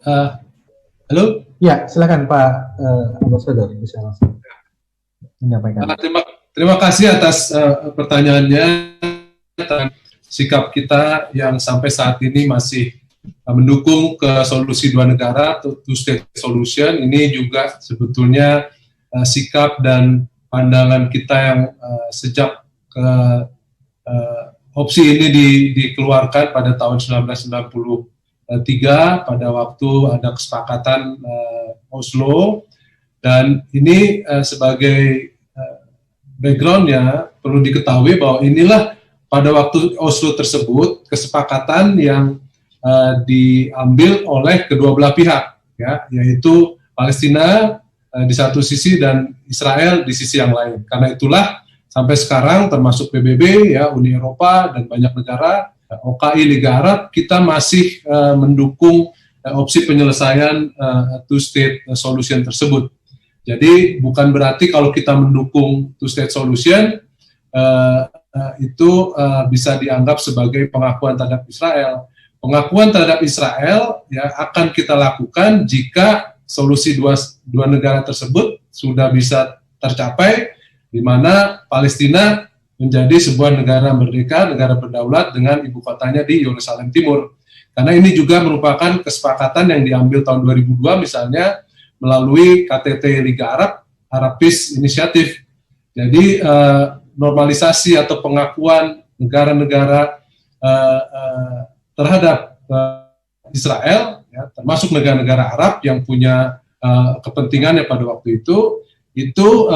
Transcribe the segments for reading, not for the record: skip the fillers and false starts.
Halo? Ya, silakan Pak Ambasador, bisa langsung menyampaikan. Terima kasih atas pertanyaannya tentang sikap kita yang sampai saat ini masih mendukung ke solusi dua negara, two-state solution. Ini juga sebetulnya sikap dan pandangan kita yang sejak opsi ini dikeluarkan pada tahun 1993 pada waktu ada kesepakatan Oslo, dan ini sebagai backgroundnya perlu diketahui bahwa inilah pada waktu Oslo tersebut kesepakatan yang diambil oleh kedua belah pihak, ya, yaitu Palestina di satu sisi dan Israel di sisi yang lain. Karena itulah sampai sekarang termasuk PBB, ya, Uni Eropa dan banyak negara, OKI Liga Arab, kita masih mendukung opsi penyelesaian two-state solution tersebut. Jadi bukan berarti kalau kita mendukung two-state solution itu bisa dianggap sebagai pengakuan terhadap Israel. Pengakuan terhadap Israel, ya, akan kita lakukan jika solusi dua negara tersebut sudah bisa tercapai, di mana Palestina menjadi sebuah negara merdeka, negara berdaulat dengan ibu kotanya di Yerusalem Timur. Karena ini juga merupakan kesepakatan yang diambil tahun 2002 misalnya melalui KTT Liga Arab, Arab Peace Initiative. Jadi normalisasi atau pengakuan negara-negara terhadap Israel, ya, termasuk negara-negara Arab yang punya kepentingannya pada waktu itu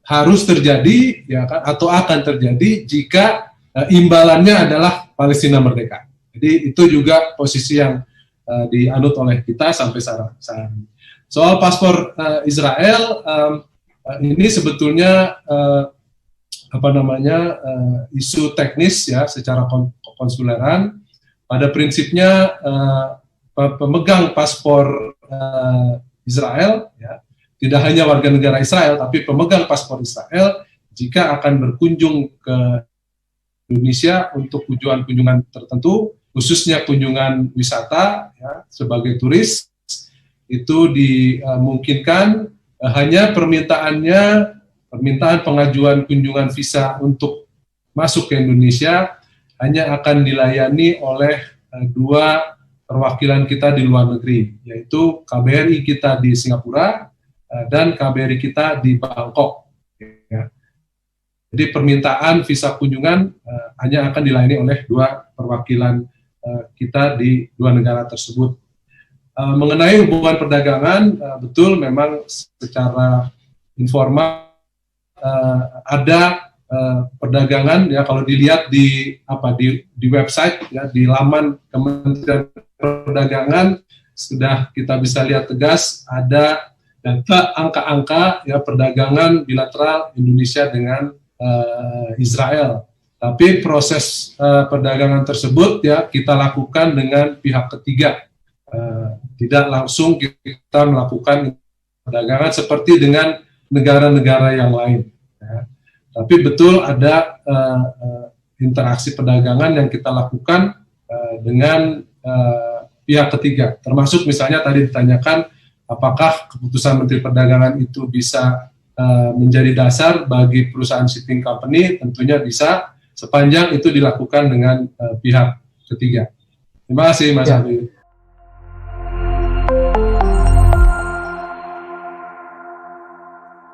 harus terjadi, ya kan, atau akan terjadi jika imbalannya adalah Palestina merdeka. Jadi itu juga posisi yang dianut oleh kita sampai saat ini. Soal paspor Israel, ini sebetulnya isu teknis, ya, secara konsuleran. Pada prinsipnya pemegang paspor Israel, ya, tidak hanya warga negara Israel, tapi pemegang paspor Israel jika akan berkunjung ke Indonesia untuk kunjungan tertentu, khususnya kunjungan wisata, ya, sebagai turis, itu dimungkinkan hanya permintaan pengajuan kunjungan visa untuk masuk ke Indonesia hanya akan dilayani oleh dua perwakilan kita di luar negeri, yaitu KBRI kita di Singapura dan KBRI kita di Bangkok. Ya. Jadi permintaan visa kunjungan hanya akan dilayani oleh dua perwakilan kita di dua negara tersebut. Mengenai hubungan perdagangan, betul memang secara informal ada perdagangan, ya, kalau dilihat di website, ya, di laman Kementerian Perdagangan sudah kita bisa lihat tegas ada data angka-angka, ya, perdagangan bilateral Indonesia dengan Israel. Tapi proses perdagangan tersebut, ya, kita lakukan dengan pihak ketiga. Tidak langsung kita melakukan perdagangan seperti dengan negara-negara yang lain. Ya. Tapi betul ada interaksi perdagangan yang kita lakukan dengan pihak ketiga. Termasuk misalnya tadi ditanyakan apakah keputusan Menteri Perdagangan itu bisa menjadi dasar bagi perusahaan shipping company, tentunya bisa sepanjang itu dilakukan dengan pihak ketiga. Terima kasih Mas Abi.